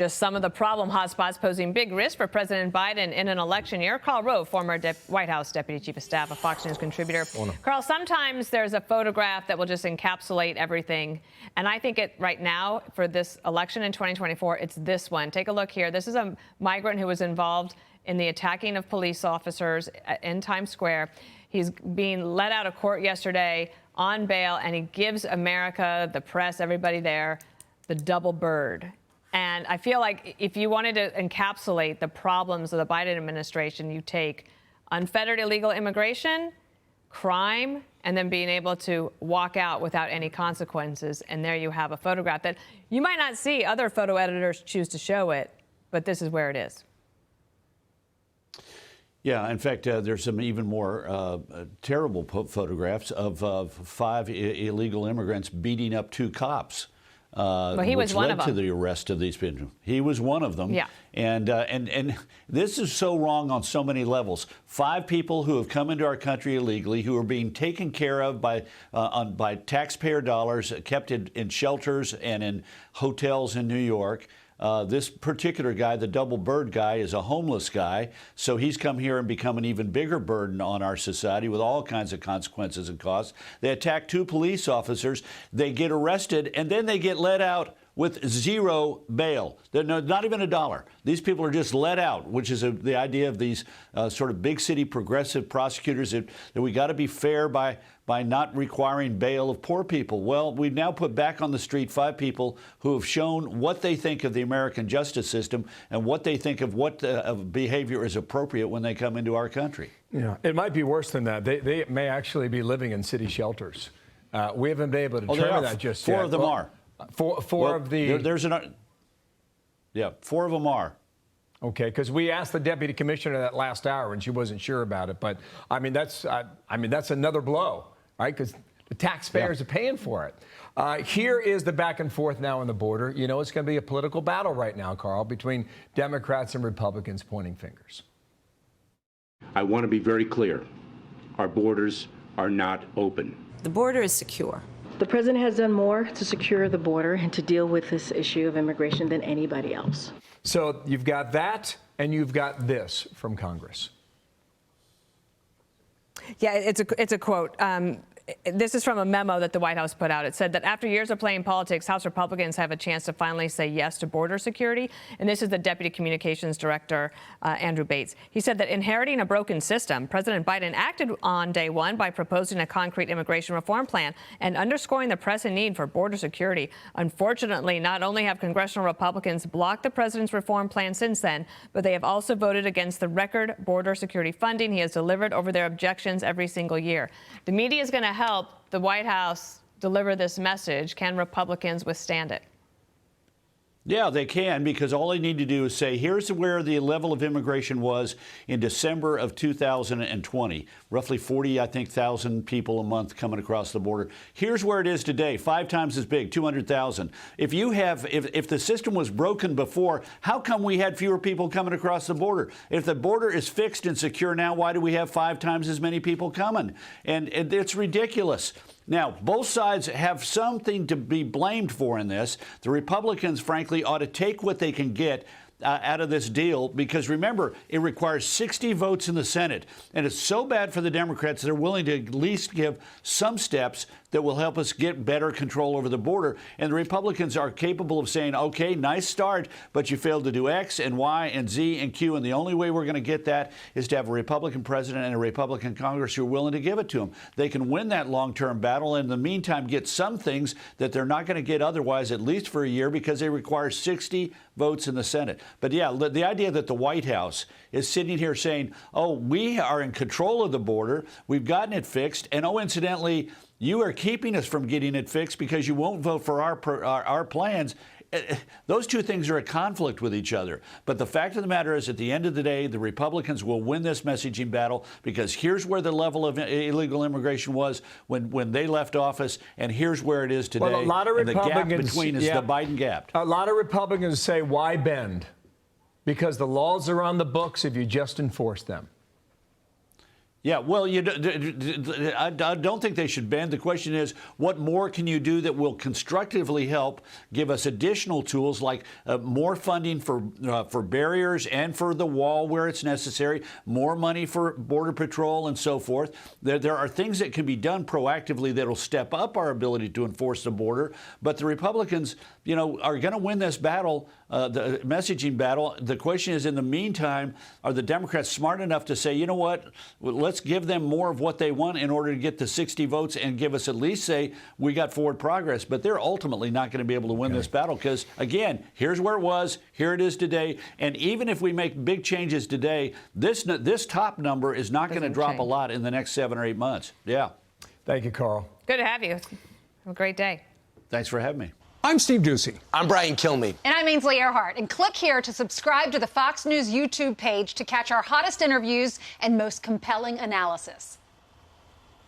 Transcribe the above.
Just some of the problem hotspots posing big risk for President Biden in an election year. Karl Rove, former White House Deputy Chief of Staff, a Fox News contributor. Karl, sometimes there's a photograph that will just encapsulate everything. And I think right now, for this election in 2024, it's this one. Take a look here. This is a migrant who was involved in the attacking of police officers in Times Square. He's being let out of court yesterday on bail, and he gives America, the press, everybody there, the double bird. And I feel like if you wanted to encapsulate the problems of the Biden administration, you take unfettered illegal immigration, crime, and then being able to walk out without any consequences. And there you have a photograph that you might not see. Other photo editors choose to show it, but this is where it is. Yeah, in fact, there's some even more terrible photographs of 5 illegal immigrants beating up 2 cops. Well, he was one of them. Which led to the arrest of these people. He was one of them. Yeah. And this is so wrong on so many levels. 5 people who have come into our country illegally, who are being taken care of by taxpayer dollars, kept in shelters and in hotels in New York. This particular guy, the double bird guy, is a homeless guy, so he's come here and become an even bigger burden on our society with all kinds of consequences and costs. They attack 2 police officers, they get arrested, and then they get let out with 0 bail. Not even $1. These people are just let out, which is the idea of these sort of big city progressive prosecutors that we got to be fair by not requiring bail of poor people. Well, we've now put back on the street 5 people who have shown what they think of the American justice system and what they think of what behavior is appropriate when they come into our country. Yeah, it might be worse than that. They may actually be living in city shelters. We haven't been able to determine that just yet. 4 of them are. Four of the... Yeah, 4 of them are. Okay, because we asked the deputy commissioner that last hour, and she wasn't sure about it. But I mean, that's another blow, right? Because the taxpayers are paying for it. Here is the back and forth now on the border. You know, it's going to be a political battle right now, Karl, between Democrats and Republicans pointing fingers. I want to be very clear. Our borders are not open. The border is secure. The president has done more to secure the border and to deal with this issue of immigration than anybody else. So you've got that, and you've got this from Congress. Yeah, it's a quote. This is from a memo that the White House put out. It said that after years of playing politics, House Republicans have a chance to finally say yes to border security. And this is the Deputy Communications Director, Andrew Bates. He said that inheriting a broken system, President Biden acted on day one by proposing a concrete immigration reform plan and underscoring the pressing need for border security. Unfortunately, not only have congressional Republicans blocked the president's reform plan since then, but they have also voted against the record border security funding he has delivered over their objections every single year. The media is going to help the White House deliver this message. Can Republicans withstand it? Yeah, they can, because all they need to do is say, here's where the level of immigration was in December of 2020. Roughly 40,000 people a month coming across the border. Here's where it is today, 5 times as big, 200,000. If the system was broken before, how come we had fewer people coming across the border? If the border is fixed and secure now, why do we have 5 times as many people coming? And it's ridiculous. Now, both sides have something to be blamed for in this. The Republicans, frankly, ought to take what they can get out of this deal, because remember, it requires 60 votes in the Senate. And it's so bad for the Democrats, they're willing to at least give some steps that will help us get better control over the border. And the Republicans are capable of saying, OK, nice start, but you failed to do X and Y and Z and Q. And the only way we're going to get that is to have a Republican president and a Republican Congress who are willing to give it to them. They can win that long-term battle and in the meantime get some things that they're not going to get otherwise, at least for a year, because they require 60 votes in the Senate. But yeah, the idea that the White House is sitting here saying, oh, we are in control of the border, we've gotten it fixed, and oh, incidentally, you are keeping us from getting it fixed because you won't vote for our plans. Those two things are at conflict with each other. But the fact of the matter is, at the end of the day, the Republicans will win this messaging battle, because here's where the level of illegal immigration was when they left office, and here's where it is today. Well, a lot of Republicans, and the gap between is the Biden gap. A lot of Republicans say, why bend? Because the laws are on the books if you just enforce them. Yeah, well, I don't think they should bend. The question is, what more can you do that will constructively help give us additional tools like more funding for barriers and for the wall where it's necessary, more money for Border Patrol and so forth. There are things that can be done proactively that will step up our ability to enforce the border. But the Republicans, are going to win this battle, the messaging battle. The question is, in the meantime, are the Democrats smart enough to say, you know what, let's give them more of what they want in order to get the 60 votes and give us at least say we got forward progress. But they're ultimately not going to be able to win this battle because, again, here's where it was, here it is today. And even if we make big changes today, this top number is not going to drop a lot in the next 7 or 8 months. Yeah. Thank you, Karl. Good to have you. Have a great day. Thanks for having me. I'm Steve Ducey. I'm Brian Kilmeade. And I'm Ainsley Earhart. And click here to subscribe to the Fox News YouTube page to catch our hottest interviews and most compelling analysis.